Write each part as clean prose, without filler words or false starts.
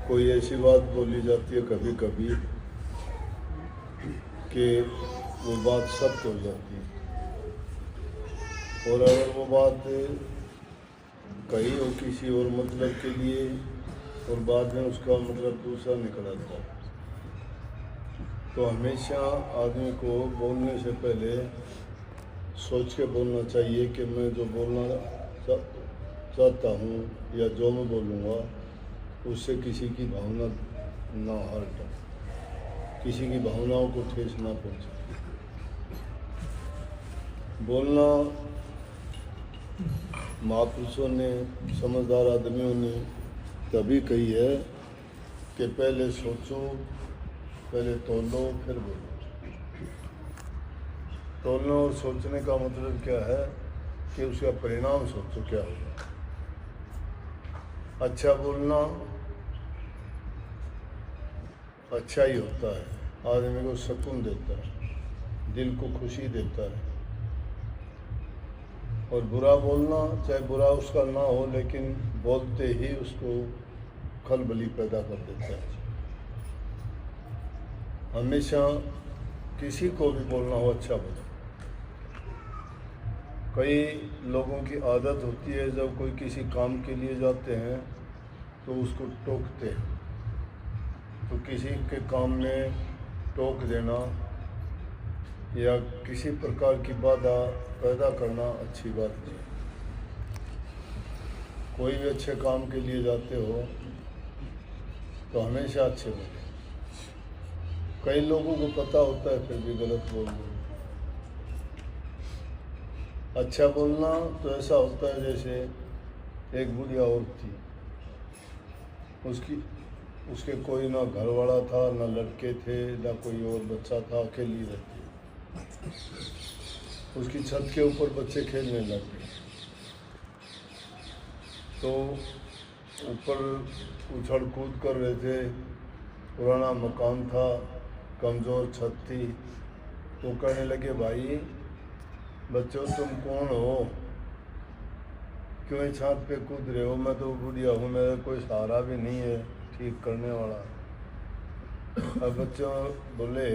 कोई ऐसी बात बोली जाती है कभी कभी कि वो बात सत्य हो जाती है, और अगर वो बात कही हो किसी और मतलब के लिए और बाद में उसका मतलब दूसरा निकल आता है, तो हमेशा आदमी को बोलने से पहले सोच के बोलना चाहिए कि मैं जो बोलना चाहता हूँ या जो मैं बोलूँगा उससे किसी की भावना ना हर्ट, किसी की भावनाओं को ठेस ना पहुँचे। बोलना महापुरुषों ने, समझदार आदमियों ने तभी कही है कि पहले सोचो, पहले तोलो, फिर बोलो। तोलना और सोचने का मतलब क्या है कि उसका परिणाम सोचो क्या होगा। अच्छा बोलना अच्छा ही होता है, आदमी को सुकून देता है, दिल को खुशी देता है। और बुरा बोलना, चाहे बुरा उसका ना हो, लेकिन बोलते ही उसको खलबली पैदा कर देता है। हमेशा किसी को भी बोलना हो अच्छा बोलो। कई लोगों की आदत होती है जब कोई किसी काम के लिए जाते हैं तो उसको टोकते हैं, तो किसी के काम में टोक देना या किसी प्रकार की बाधा पैदा करना अच्छी बात नहीं। कोई भी अच्छे काम के लिए जाते हो तो हमेशा अच्छे बोलो। कई लोगों को पता होता है फिर भी गलत बोल दो। अच्छा बोलना तो ऐसा होता है जैसे एक बुढ़िया औरत थी, उसके कोई ना घरवाला था, ना लड़के थे, ना कोई और बच्चा था, अकेली रहती। उसकी छत के ऊपर बच्चे खेलने लग गए, तो ऊपर उछल कूद कर रहे थे। पुराना मकान था, कमज़ोर छत थी। तो कहने लगे, भाई बच्चों तुम कौन हो, क्यों छत पे कूद रहे हो? मैं तो बुढ़िया हूँ, मेरा कोई सहारा भी नहीं है ठीक करने वाला। अब बच्चों बोले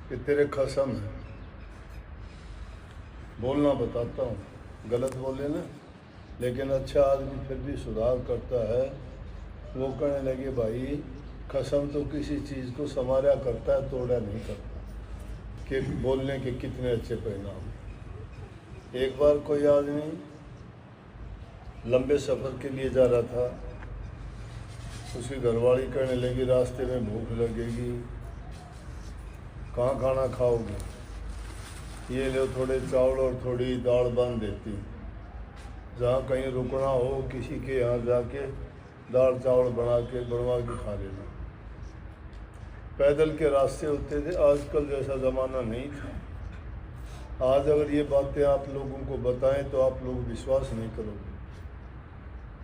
कि तेरे कसम है, बोलना बताता हूँ, गलत बोले ना, लेकिन अच्छा आदमी फिर भी सुधार करता है। वो कहने लगे, भाई कसम तो किसी चीज़ को संवारा करता है, तोड़ा नहीं करता। कि बोलने के कितने अच्छे परिणाम। एक बार कोई आदमी लंबे सफ़र के लिए जा रहा था, उसकी घरवाली कहने लगी, रास्ते में भूख लगेगी, कहाँ खाना खाओगे? ये लो थोड़े चावल और थोड़ी दाल बांध देती, जहाँ कहीं रुकना हो किसी के यहाँ जाके दाल चावल बनवा के खा लेना। पैदल के रास्ते होते थे, आजकल जैसा ज़माना नहीं था। आज अगर ये बातें आप लोगों को बताएं तो आप लोग विश्वास नहीं करोगे।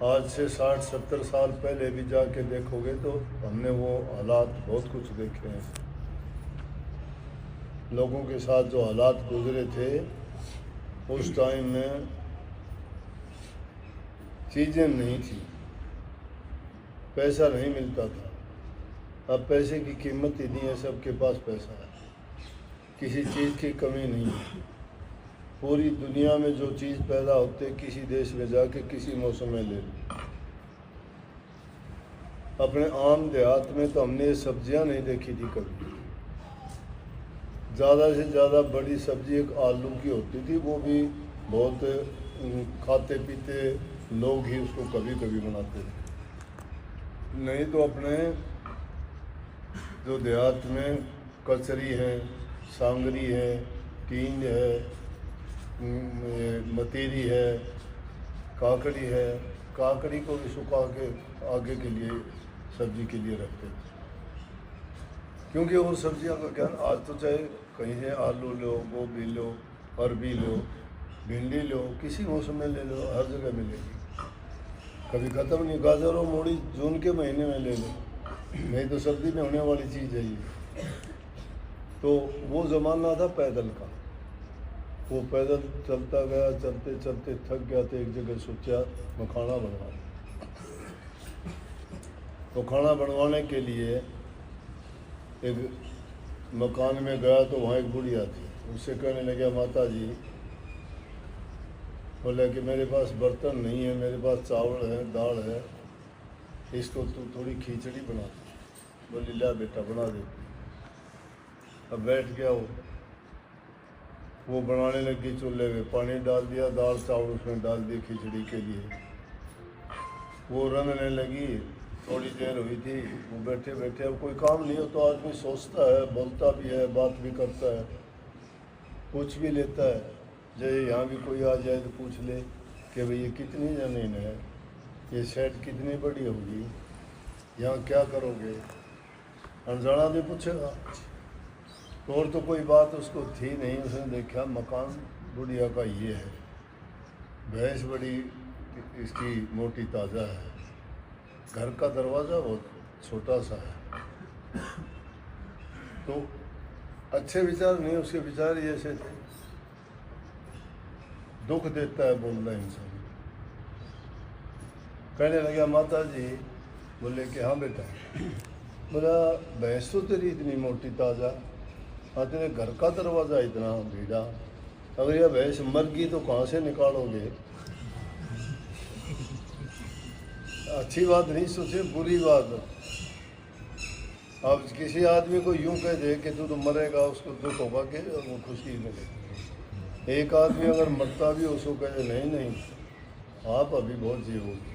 आज से 60-70 साल पहले भी जाके देखोगे तो हमने वो हालात बहुत कुछ देखे हैं। लोगों के साथ जो हालात गुजरे थे उस टाइम में चीज़ें नहीं थी, पैसा नहीं मिलता था। अब पैसे की कीमत ही नहीं है, सबके पास पैसा है, किसी चीज़ की कमी नहीं है। पूरी दुनिया में जो चीज़ पैदा होते किसी देश में जाके किसी मौसम में ले लो। अपने आम देहात में तो हमने ये सब्जियां नहीं देखी थी कभी। ज़्यादा से ज़्यादा बड़ी सब्जी एक आलू की होती थी, वो भी बहुत खाते पीते लोग ही उसको कभी कभी बनाते थे। नहीं तो अपने जो देहात में कचरी है, सांगरी है, टींड है, मतीरी है, काकड़ी है। काकड़ी को भी सुखा के आगे के लिए सब्जी के लिए रखते थे, क्योंकि और सब्जियां का क्या, आज तो चाहे कहीं से आलू लो, गोभी लो, अरबी लो, भिंडी लो, किसी मौसम में ले लो, हर जगह मिलेगी, कभी ख़त्म नहीं। गाजर और मूली जून के महीने में ले लो, नहीं तो सर्दी में होने वाली चीज़ है ये। तो वो ज़माना था पैदल का। वो पैदल चलता गया, चलते चलते थक गया तो एक जगह सोचा मखाना बनवा। तो खाना बनवाने के लिए एक मकान में गया तो वहाँ एक बुढ़िया थी। उससे कहने लगा माता जी, बोला कि मेरे पास बर्तन नहीं है, मेरे पास चावल है, दाल है, इसको तू थोड़ी खिचड़ी बना दे। बोली ला बेटा बना दे। अब बैठ गया वो बनाने लगी। चूल्हे में पानी डाल दिया, दाल चावल उसमें डाल दिए खिचड़ी के लिए। वो रंगने लगी। थोड़ी देर हुई थी, वो बैठे बैठे, अब कोई काम नहीं हो तो आदमी सोचता है, बोलता भी है, बात भी करता है, पूछ भी लेता है। जैसे यहाँ भी कोई आ जाए तो पूछ ले कि भाई ये कितनी ज़मीन है, ये शेड कितनी बड़ी होगी, यहाँ क्या करोगे। अनजाना भी पूछेगा। और तो कोई बात उसको थी नहीं। उसने देखा मकान बुढ़िया का ये है, भैंस बड़ी इसकी मोटी ताज़ा है, घर का दरवाज़ा बहुत छोटा सा है। तो अच्छे विचार नहीं, उसके विचार ये ऐसे थे। दुख देता है बोलना इंसान। कहने लगा माता जी, बोले कि हाँ बेटा। बोला भैंस तो तेरी इतनी मोटी ताज़ा, हाँ तेरे घर का दरवाज़ा इतना भीड़ा, अगर यह भैंस मर गई तो कहाँ से निकालोगे। अच्छी बात नहीं सोचे, बुरी बात। अब किसी आदमी को यूं कह दे कि तू तो मरेगा, उसको दुख होगा कि वो खुशी मिले। एक आदमी अगर मरता भी उसको कहे नहीं नहीं आप अभी बहुत जियोगे,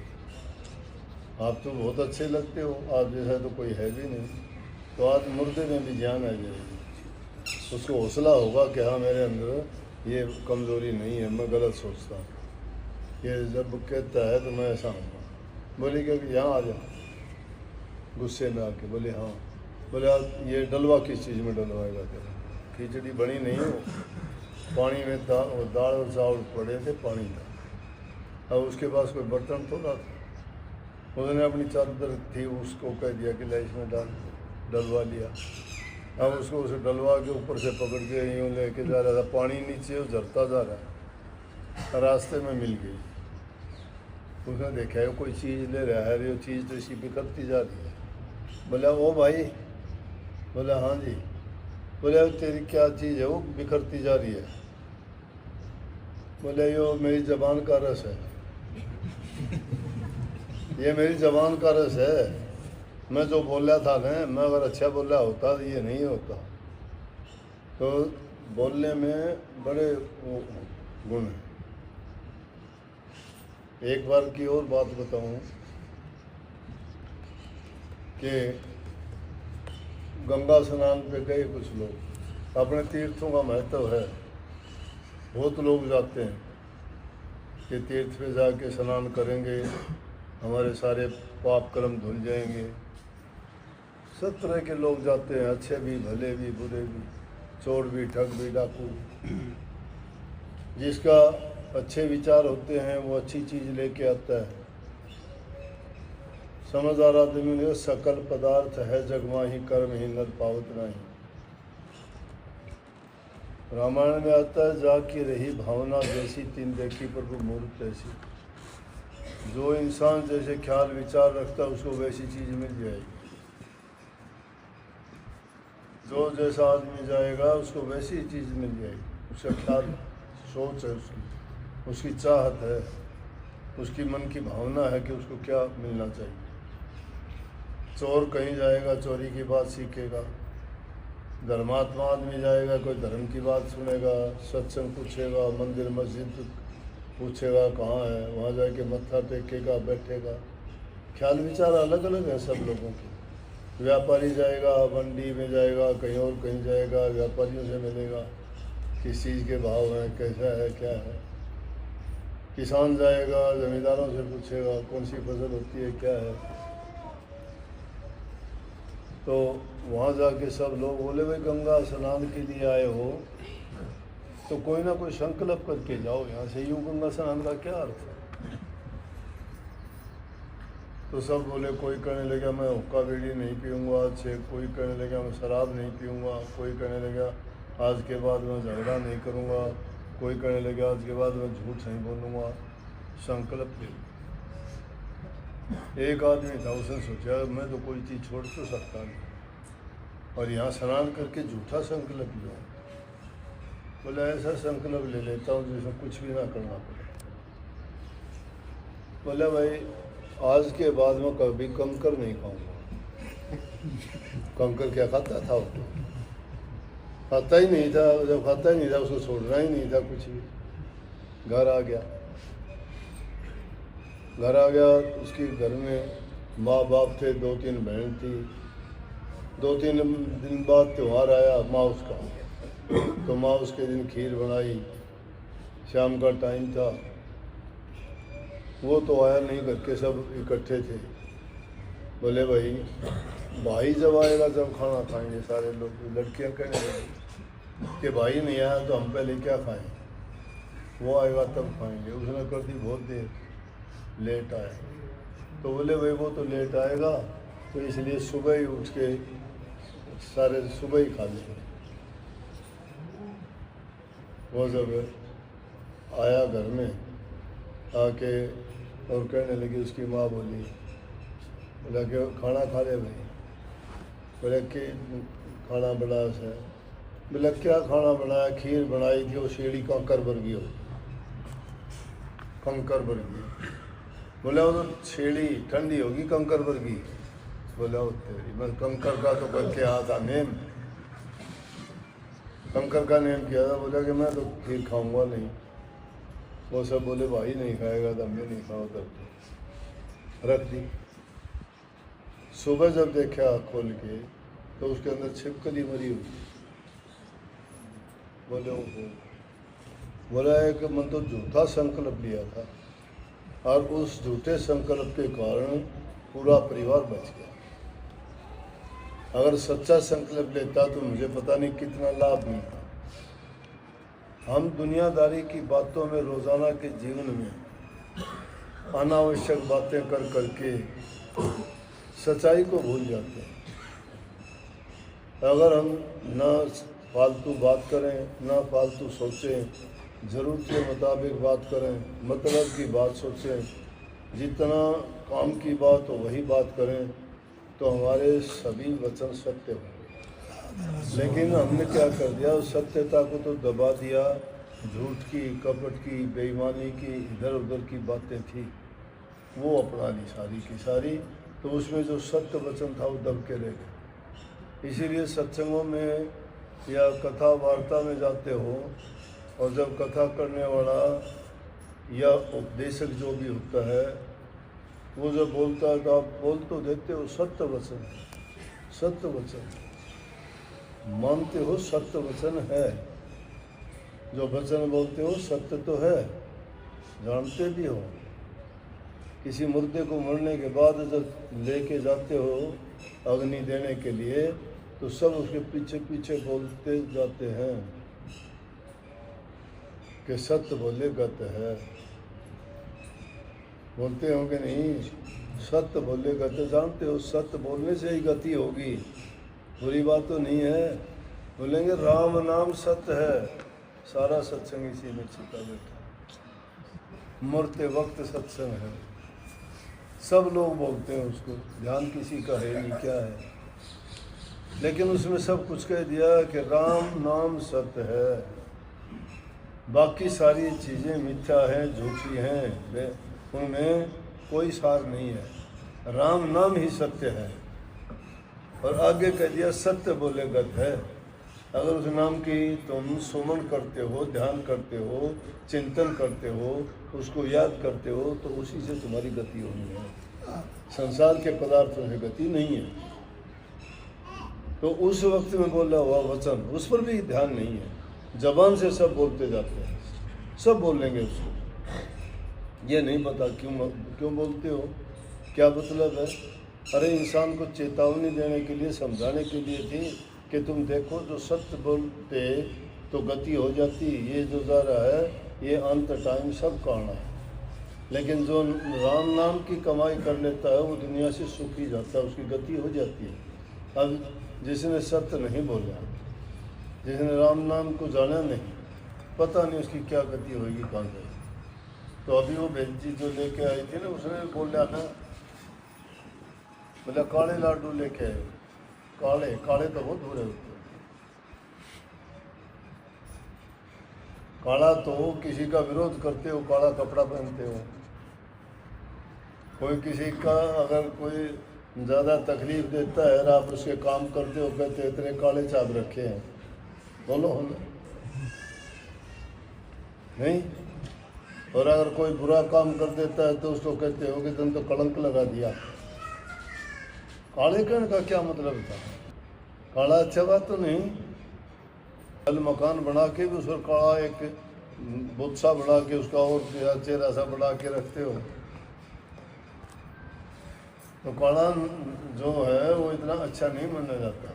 आप तो बहुत अच्छे लगते हो, आप जैसा तो कोई है भी नहीं, तो आज मुर्दे में भी जान आ जाएगी। उसको हौसला होगा कि हाँ मेरे अंदर ये कमज़ोरी नहीं है, मैं गलत सोचता हूँ। ये जब कहता है तो मैं ऐसा हूँ। बोले कि यहाँ आ जा, गुस्से में आके। बोले हाँ। बोले आप ये डलवा किस चीज़ में डलवाएगा तेरा, खिचड़ी बनी नहीं हो, पानी में दाल और चावल पड़े थे, पानी था। अब उसके पास कोई बर्तन थोड़ा था। उसने अपनी चादर थी उसको कह दिया कि ला इसमें डलवा लिया। अब उसको उसे डलवा के ऊपर से पकड़ के यूँ लेके जा रहा था, पानी नीचे वो झरता जा रहा है, रास्ते में मिल गई। उसने देखा है कोई चीज़ ले रहा है, वो चीज़ तो इसकी बिखरती जा रही है। बोला ओ भाई। बोला हाँ जी। बोले तेरी क्या चीज़ है वो बिखरती जा रही है। बोले यो मेरी ज़बान का रस है, ये मेरी ज़बान का रस है। मैं जो बोला था ना, मैं अगर अच्छा बोला होता तो ये नहीं होता। तो बोलने में बड़े गुण हैं। एक बार की और बात बताऊं कि गंगा स्नान पे गए कुछ लोग। अपने तीर्थों का महत्व है, बहुत लोग जाते हैं कि तीर्थ पे जाके स्नान करेंगे, हमारे सारे पाप कर्म धुल जाएंगे। सब तरह के लोग जाते हैं, अच्छे भी, भले भी, बुरे भी, चोर भी, ठग भी, डाकू। जिसका अच्छे विचार होते हैं वो अच्छी चीज़ लेके आता है। समझदार आदमी ने सकल पदार्थ है जगमा ही कर्म ही नर पावत नहीं। रामायण में आता है जाकी रही भावना जैसी तीन देखी प्रभु मूर्त ऐसी। जो इंसान जैसे ख्याल विचार रखता है उसको वैसी चीज़ मिल जाएगी। जो जैसा आदमी जाएगा उसको वैसी चीज़ मिल जाएगी। उसका ख्याल सोच है, उसकी चाहत है, उसकी मन की भावना है कि उसको क्या मिलना चाहिए। चोर कहीं जाएगा चोरी की बात सीखेगा, धर्मात्मा आदमी जाएगा कोई धर्म की बात सुनेगा, सत्संग पूछेगा, मंदिर मस्जिद पूछेगा कहाँ है, वहाँ जाके मत्था टेकेगा, बैठेगा। ख्याल विचार अलग अलग है सब लोगों के। व्यापारी जाएगा मंडी में जाएगा, कहीं और कहीं जाएगा, व्यापारियों से मिलेगा, किस चीज़ के भाव हैं, कैसा है, क्या है। किसान जाएगा ज़मींदारों से पूछेगा कौन सी फसल होती है, क्या है। तो वहाँ जाके सब लोग बोले भाई गंगा स्नान के लिए आए हो तो कोई ना कोई संकल्प करके जाओ यहाँ से, यूँ गंगा स्नान का क्या अर्थ है। तो सब बोले, कोई कहने लगा मैं हुक्का बीड़ी नहीं पीऊँगा आज से, कोई कहने लगा मैं शराब नहीं पीऊँगा, कोई कहने लगा आज के बाद मैं झगड़ा नहीं करूँगा, कोई कहने लगा आज के बाद मैं झूठ नहीं बोलूँगा। संकल्प ले। एक आदमी था, उसने सोचा मैं तो कोई चीज़ छोड़ तो सकता नहीं, और यहाँ स्नान करके झूठा संकल्प लिया। बोला ऐसा संकल्प ले लेता हूँ जिसमें कुछ भी ना करना पड़े। बोला भाई आज के बाद मैं कभी कंकर नहीं खाऊंगा। कंकर क्या खाता था? वो खाता ही नहीं था। जब खाता ही नहीं था उसको छोड़ना ही नहीं था कुछ भी। घर आ गया, उसके घर में माँ बाप थे, 2-3 बहन थी। 2-3 दिन बाद त्यौहार आया माँ उसका, तो माँ उसके दिन खीर बनाई। शाम का टाइम था, वो तो आया नहीं, घर के सब इकट्ठे थे। बोले भाई जब आएगा जब खाना खाएंगे सारे लोग। लड़कियां कहने लगी कि भाई नहीं आया तो हम पहले क्या खाएं, वो आएगा तब खाएंगे। उसने कर दी बहुत देर, लेट आया। तो बोले भाई वो तो लेट आएगा, तो इसलिए सुबह ही उठ के सारे सुबह ही खा लेंगे। वो जब आया घर में आके और कहने लगी, उसकी माँ बोली, बोला कि खाना खा ले भाई। बोले कि खाना बना है। बोला क्या खाना बनाया? खीर बनाई थी, वो शेड़ी कंकर वर्गी हो, कंकर वर्गी। बोला वो तो शेड़ी ठंडी होगी, कंकर वर्गी। बोला वो तेरी, मैं कंकर का तो करके आया था नेम, कंकर का नेम किया था। बोला कि मैं तो खीर खाऊंगा नहीं। वो सब बोले भाई नहीं खाएगा तो मैं नहीं खाऊँ, तब रख दी। सुबह जब देखा खोल के तो उसके अंदर छिपकली मरी हुई। बोले बोला एक मन तो झूठा संकल्प लिया था, और उस झूठे संकल्प के कारण पूरा परिवार बच गया। अगर सच्चा संकल्प लेता तो मुझे पता नहीं कितना लाभ मिलता। हम दुनियादारी की बातों में, रोज़ाना के जीवन में अनावश्यक बातें कर करके सच्चाई को भूल जाते हैं। अगर हम ना फालतू बात करें, ना फालतू सोचें, ज़रूरत के मुताबिक बात करें, मतलब की बात सोचें, जितना काम की बात हो वही बात करें, तो हमारे सभी वचन सत्य होंगे। लेकिन हमने क्या कर दिया, उस सत्यता को तो दबा दिया। झूठ की, कपट की, बेईमानी की, इधर उधर की बातें थी, वो अपना ली सारी की सारी। तो उसमें जो सत्य वचन था वो दब के रह गए। इसीलिए सत्संगों में या कथा वार्ता में जाते हो, और जब कथा करने वाला या उपदेशक जो भी होता है, वो जब बोलता है तो आप बोल तो देते हो सत्य वचन, सत्य वचन मानते हो, सत्य वचन है। जो वचन बोलते हो सत्य तो है, जानते भी हो। किसी मुर्दे को मरने के बाद जब लेके जाते हो अग्नि देने के लिए, तो सब उसके पीछे पीछे बोलते जाते हैं कि सत्य बोले गत है। बोलते हो कि नहीं? सत्य बोले गत, जानते हो सत्य बोलने से ही गति होगी, बुरी बात तो नहीं है। बोलेंगे राम नाम सत्य है, सारा सत्संग इसी में छिपा बैठा। मरते वक्त सत्संग है, सब लोग बोलते हैं उसको, ध्यान किसी का है नहीं, क्या है। लेकिन उसमें सब कुछ कह दिया कि राम नाम सत्य है, बाकी सारी चीज़ें मिथ्या हैं, झूठी हैं, उनमें कोई सार नहीं है। राम नाम ही सत्य है। और आगे कह दिया सत्य बोले गत है। अगर उस नाम की तुम सुमन करते हो, ध्यान करते हो, चिंतन करते हो, उसको याद करते हो, तो उसी से तुम्हारी गति होनी है। संसार के पदार्थों से गति नहीं है। तो उस वक्त में बोला हुआ वचन, उस पर भी ध्यान नहीं है। जबान से सब बोलते जाते हैं, सब बोलेंगे उसको। ये नहीं पता क्यों बोलते हो, क्या मतलब है। अरे इंसान को चेतावनी देने के लिए, समझाने के लिए थी कि तुम देखो जो सत्य बोलते तो गति हो जाती। ये जो जा रहा है ये अंत टाइम सब कहना है। लेकिन जो राम नाम की कमाई कर लेता है वो दुनिया से सुखी जाता है, उसकी गति हो जाती है। अब जिसने सत्य नहीं बोला, जिसने राम नाम को जाना नहीं, पता नहीं उसकी क्या गति होगी कहाँ गई। तो अभी वो बहन जी जो लेके आई थी ना, उसने बोला ना बोला काले लाडू लेके आए। काले काले तो बहुत बुरे होते हैं। काला तो किसी का विरोध करते हो, काला कपड़ा पहनते हो। कोई किसी का अगर कोई ज़्यादा तकलीफ देता है और आप उसके काम करते हो, कहते इतने काले चाप रखे हैं, बोलो हो नहीं। और अगर कोई बुरा काम कर देता है तो उसको कहते हो कि तुम तो कलंक लगा दिया। काले कहने का क्या मतलब था? काला अच्छा बात तो नहीं। कल मकान बना के भी उस पर काला एक बुत्सा बना के उसका और चेहरा सा बना के रखते हो, तो काला जो है वो इतना अच्छा नहीं माना जाता।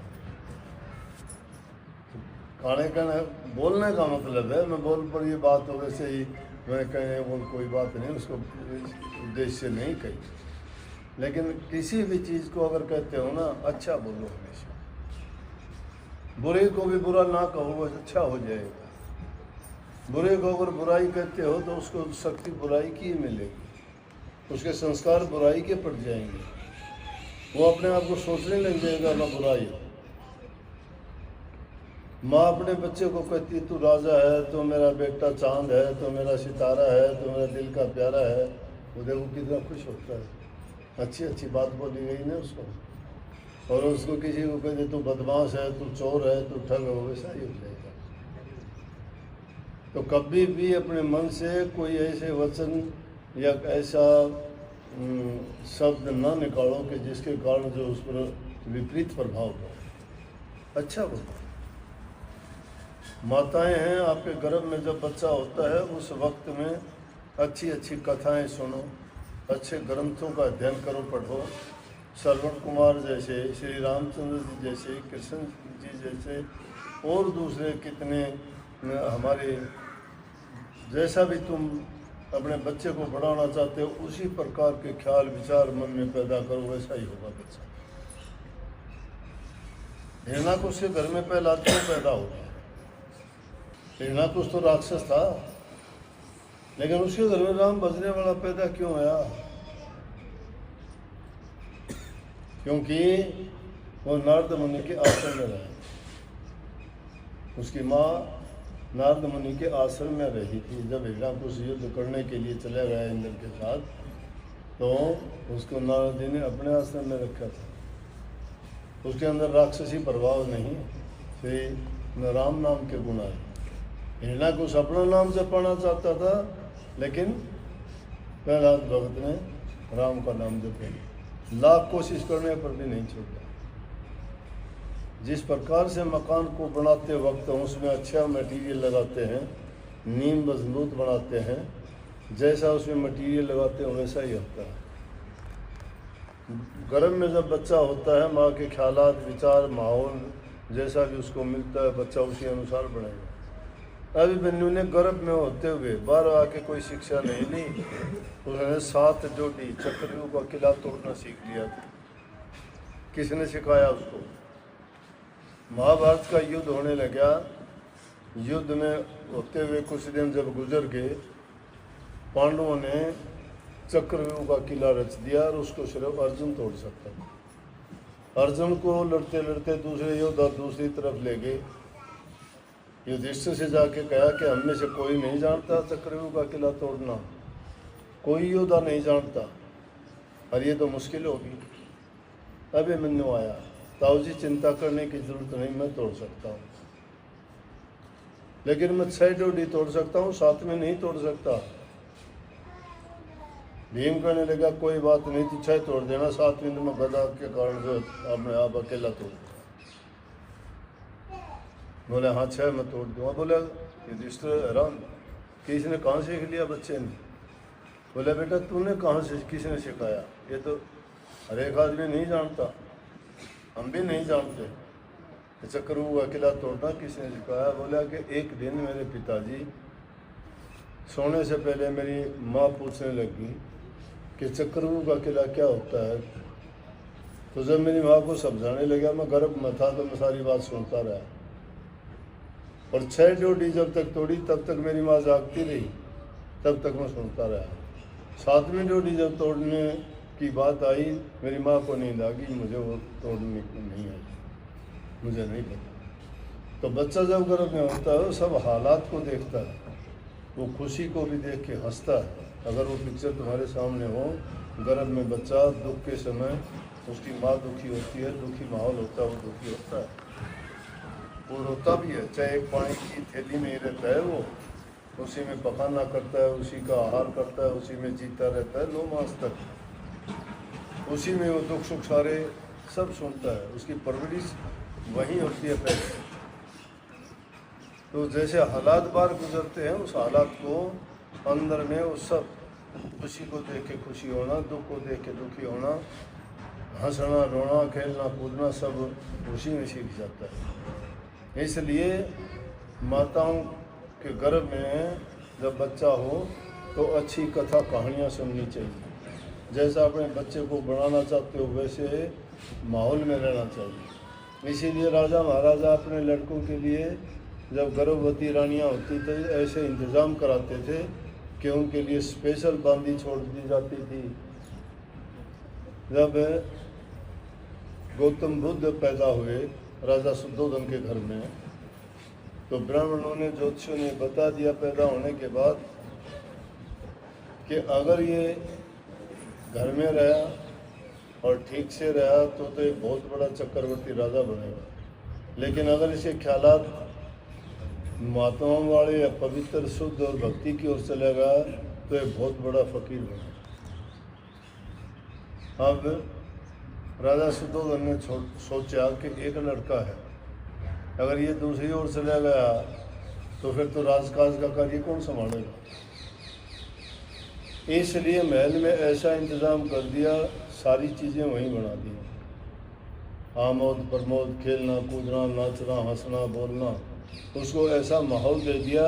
काले कहने बोलने का मतलब है, मैं बोल पर ये बात हो वैसे ही मैं कहे वो कोई बात नहीं, उसको उद्देश्य नहीं कही। लेकिन किसी भी चीज़ को अगर कहते हो ना, अच्छा बोलो हमेशा। बुरे को भी बुरा ना कहो, वो अच्छा हो जाएगा। बुरे को अगर बुराई कहते हो तो उसको शक्ति बुराई की मिलेगी, उसके संस्कार बुराई के पड़ जाएंगे, वो अपने आप को सोचने लग जाएगा ना बुराई। माँ अपने बच्चे को कहती है तू राजा है, तो मेरा बेटा चांद है, तो मेरा सितारा है, तो मेरा दिल का प्यारा है, वो देखो कितना खुश होता है। अच्छी अच्छी बात बोली गई ना उसको। और उसको किसी को कहते तू बदमाश है, तू चोर है, तू ठग है, वैसा ही हो जाएगा। तो कभी भी अपने मन से कोई ऐसे वचन या ऐसा शब्द ना निकालो कि जिसके कारण जो उस पर विपरीत प्रभाव हो। अच्छा बोलो। माताएं हैं, आपके गर्भ में जब बच्चा होता है उस वक्त में अच्छी अच्छी कथाएं सुनो, अच्छे ग्रंथों का अध्ययन करो, पढ़ो। श्रवण कुमार जैसे, श्री रामचंद्र जी जैसे, कृष्ण जी जैसे और दूसरे कितने हमारे, जैसा भी तुम अपने बच्चे को बढ़ाना चाहते हो उसी प्रकार के ख्याल विचार मन में पैदा करो, वैसा ही होगा बच्चा। हिरणाकुश के घर में पहला क्यों पैदा होगा? हिरणाकुश तो राक्षस था, लेकिन उसके घर में राम बजने वाला पैदा क्यों आया? क्योंकि वो नारद मुनि के आश्रम में रहा। उसकी माँ नारद मुनि के आश्रम में रही थी। जब हिरणाकुश युद्ध करने के लिए चला गया इंद्र के साथ, तो उसको नारद जी ने अपने आश्रम में रखा था। उसके अंदर राक्षसी प्रभाव नहीं, श्री राम नाम के गुण आए। हिरणाकुश अपना नाम जपाना चाहता था, लेकिन प्रहलाद भगत ने राम का नाम जपा, लाख कोशिश करने पर भी नहीं छोड़ा। जिस प्रकार से मकान को बनाते वक्त उसमें अच्छा मटेरियल लगाते हैं, नींव मजबूत बनाते हैं, जैसा उसमें मटेरियल लगाते हैं वैसा ही होता है। गर्भ में जब बच्चा होता है, माँ के ख्यालात, विचार, माहौल जैसा भी उसको मिलता है, बच्चा उसी अनुसार बढ़ेगा। अभी बन्नू ने गर्भ में होते हुए बाहर आके कोई शिक्षा नहीं ली, उसने 7 जोड़ी चक्रव्यूह का किला तोड़ना सीख लिया था। किसने सिखाया उसको? महाभारत का युद्ध होने लगा। युद्ध में होते हुए कुछ दिन जब गुजर गए, पांडवों ने चक्रव्यूह का किला रच दिया और उसको सिर्फ अर्जुन तोड़ सकता था। अर्जुन को लड़ते लड़ते दूसरे योद्धा दूसरी तरफ ले गए। युधिष्ठिर से जाके कहा कि हम में से कोई नहीं जानता चक्रव्यूह का किला तोड़ना, कोई योद्धा नहीं जानता, और ये तो मुश्किल होगी। अभिमन्यु आया, ताऊ जी चिंता करने की जरूरत नहीं, मैं तोड़ सकता हूँ, लेकिन मैं 6 जोड़ी तोड़ सकता हूँ, 7 में नहीं तोड़ सकता। भीम कहने लगा कोई बात नहीं, तू 6 तोड़ देना, 7वीं में गदा के कारण जो अपने आप अकेला तोड़। बोले हाँ 6 मैं तोड़ दूँगा। बोले युधिष्ठिर हैरान कि इसने कहाँ सीख लिया बच्चे ने। बोले बेटा तूने कहाँ से, किसने सिखाया? ये तो हर एक आदमी नहीं जानता, हम भी नहीं जानते। चक्रव्यूह का किला तोड़ना किसने सिखाया? बोला कि एक दिन मेरे पिताजी सोने से पहले मेरी माँ पूछने लगी कि चक्रव्यूह का किला क्या होता है। तो जब मेरी माँ को समझाने लगा, मैं गर्भ में था, तो मैं सारी बात सुनता रहा। और 6 जोड़ी जब तक तोड़ी तब तक मेरी माँ जागती रही, तब तक मैं सुनता रहा। 7वीं जोड़ी जब तोड़ने की बात आई, मेरी माँ को नींद आ गई, मुझे वो तोड़ने को नहीं आई, मुझे नहीं पता। तो बच्चा जब गर्भ में होता है वो सब हालात को देखता है, वो खुशी को भी देख के हंसता है। अगर वो पिक्चर तुम्हारे सामने हो, गर्भ में बच्चा दुख के समय उसकी माँ दुखी होती है, दुखी माहौल होता है, वो दुखी होता है, वो रोता भी है, चाहे एक पानी की थैली में ही रहता है, वो उसी में पकाना करता है, उसी का आहार करता है, उसी में जीता रहता है 9 मास तक, उसी में वो दुख सुख सारे सब सुनता है, उसकी परवरिश वहीं होती है पहले। तो जैसे हालात बार गुजरते हैं, उस हालात को अंदर में वो सब खुशी को देख के खुशी होना, दुख को देख के दुखी होना, हंसना रोना खेलना कूदना सब उसी में सीख जाता है। इसलिए माताओं के गर्भ में जब बच्चा हो तो अच्छी कथा कहानियाँ सुननी चाहिए। जैसा अपने बच्चे को बनाना चाहते हो वैसे माहौल में रहना चाहिए। इसीलिए राजा महाराजा अपने लड़कों के लिए जब गर्भवती रानियां होती थी ऐसे इंतज़ाम कराते थे कि उनके लिए स्पेशल बांदी छोड़ दी जाती थी। जब गौतम बुद्ध पैदा हुए राजा शुद्धोधन के घर में, तो ब्राह्मणों ने ज्योतिषियों ने बता दिया पैदा होने के बाद कि अगर ये घर में रहा और ठीक से रहा तो एक बहुत बड़ा चक्रवर्ती राजा बनेगा, लेकिन अगर इसे ख्यालात माताओं वाले या पवित्र शुद्ध और भक्ति की ओर चलेगा तो एक बहुत बड़ा फकीर बनेगा। अब राजा शुद्धोधन ने सोचा कि एक लड़का है, अगर ये दूसरी ओर चला गया तो फिर तो राजकाज का कार्य कौन संभालेगा। इसलिए महल में ऐसा इंतज़ाम कर दिया, सारी चीज़ें वहीं बना दी, आमोद प्रमोद, खेलना कूदना नाचना हंसना बोलना, उसको ऐसा माहौल दे दिया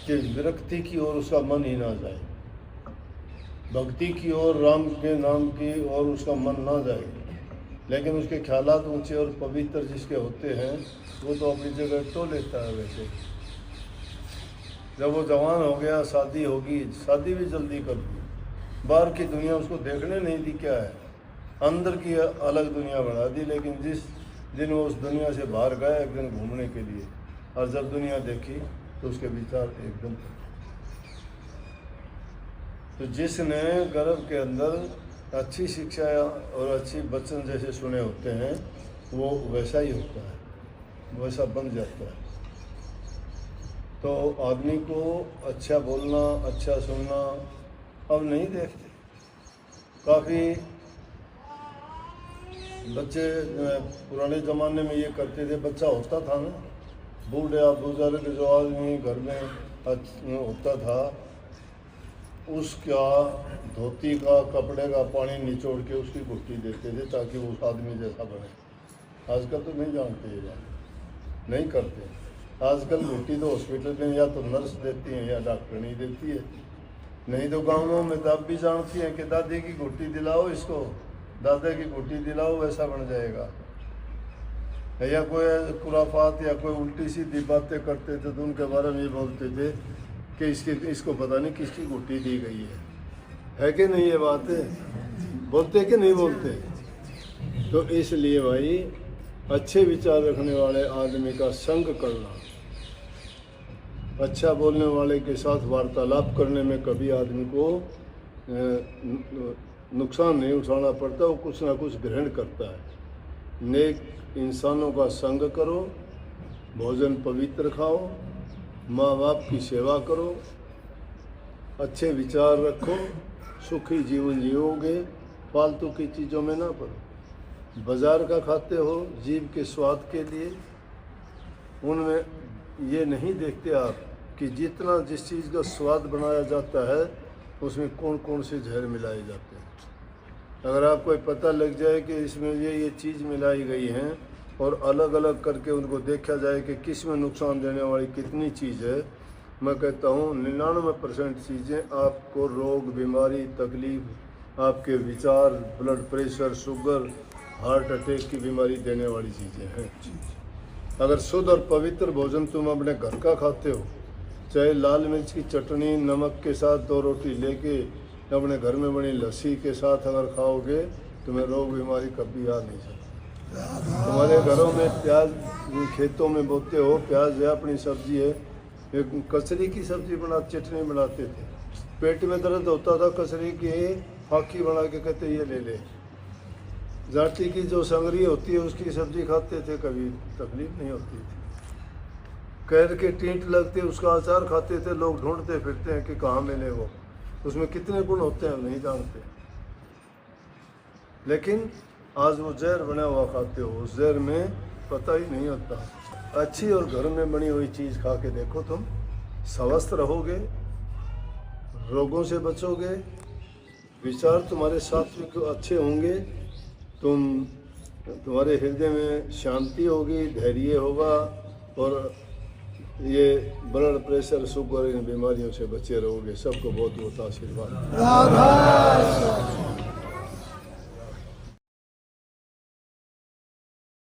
कि विरक्ति की ओर उसका मन ही ना जाए, भक्ति की ओर राम के नाम की ओर उसका मन ना जाए। लेकिन उसके ख्यालात ऊंचे और पवित्र जिसके होते हैं वो तो अपनी जगह तो लेता है। वैसे जब वो जवान हो गया, शादी होगी, शादी भी जल्दी कर दी, बाहर की दुनिया उसको देखने नहीं दी, क्या है अंदर की अलग दुनिया बना दी। लेकिन जिस दिन वो उस दुनिया से बाहर गया एक दिन घूमने के लिए, और जब दुनिया देखी तो उसके विचार एकदम, तो जिसने गर्भ के अंदर अच्छी शिक्षा और अच्छी वचन जैसे सुने होते हैं वो वैसा ही होता है, वैसा बन जाता है। तो आदमी को अच्छा बोलना अच्छा सुनना अब नहीं देखते। काफ़ी बच्चे पुराने ज़माने में ये करते थे, बच्चा होता था ना, बूढ़े या बुजुर्ग जो आदमी घर में होता था उसका धोती का कपड़े का पानी निचोड़ के उसकी घुट्टी देते थे ताकि वो उस आदमी जैसा बने। आजकल तो नहीं जानते ये बात, नहीं करते। आजकल घुट्टी तो हॉस्पिटल में या तो नर्स देती है या डॉक्टर नहीं देती है, नहीं तो गाँवों में तो आप भी जानती हैं कि दादी की घुट्टी दिलाओ इसको, दादा की घुट्टी दिलाओ वैसा बन जाएगा। या कोई खुराफात या कोई उल्टी सीधी बातें करते थे तो उनके बारे में ये बोलते थे कि इसको पता नहीं किसकी घुट्टी दी गई है कि नहीं। ये बात बोलते कि नहीं बोलते। तो इसलिए भाई अच्छे विचार रखने वाले आदमी का संग करना, अच्छा बोलने वाले के साथ वार्तालाप करने में कभी आदमी को नुकसान नहीं उठाना पड़ता, वो कुछ ना कुछ ग्रहण करता है। नेक इंसानों का संग करो, भोजन पवित्र खाओ, माँ बाप की सेवा करो, अच्छे विचार रखो, सुखी जीवन जियोगे, फालतू की चीज़ों में ना पड़ो। बाज़ार का खाते हो जीभ के स्वाद के लिए, उनमें ये नहीं देखते आप कि जितना जिस चीज़ का स्वाद बनाया जाता है उसमें कौन कौन से जहर मिलाए जाते हैं। अगर आपको पता लग जाए कि इसमें ये चीज़ मिलाई गई हैं और अलग अलग करके उनको देखा जाए कि किस में नुकसान देने वाली कितनी चीज़ है, मैं कहता हूँ 99% चीज़ें आपको रोग बीमारी तकलीफ़, आपके विचार, blood pressure, sugar, heart attack की बीमारी देने वाली चीज़ें हैं। अगर शुद्ध और पवित्र भोजन तुम अपने घर का खाते हो, चाहे लाल मिर्च की चटनी नमक के साथ 2 रोटी लेके अपने घर में बनी लस्सी के साथ अगर खाओगे तुम्हें रोग बीमारी कभी आ नहीं सकती। तुम्हारे घरों में प्याज खेतों में बोते हो, प्याज है, अपनी सब्जी है, एक कचरी की सब्जी बना चटनी बनाते थे, पेट में दर्द होता था कचरी की फाकी बना के कहते ये ले ले। जाटी की जो संगरी होती है उसकी सब्जी खाते थे, कभी तकलीफ नहीं होती थी। कैर के टींट लगते उसका अचार खाते थे, लोग ढूंढते फिरते हैं कि कहाँ मिले वो, उसमें कितने गुण होते हैं नहीं जानते। लेकिन आज वो जहर बना हुआ खाते हो, उस जहर में पता ही नहीं होता। अच्छी और घर में बनी हुई चीज़ खा के देखो, तुम स्वस्थ रहोगे, रोगों से बचोगे, विचार तुम्हारे सात्विक अच्छे होंगे, तुम्हारे हृदय में शांति होगी, धैर्य होगा और ये ब्लड प्रेशर शुगर इन बीमारियों से बचे रहोगे। सबको बहुत बहुत आशीर्वाद।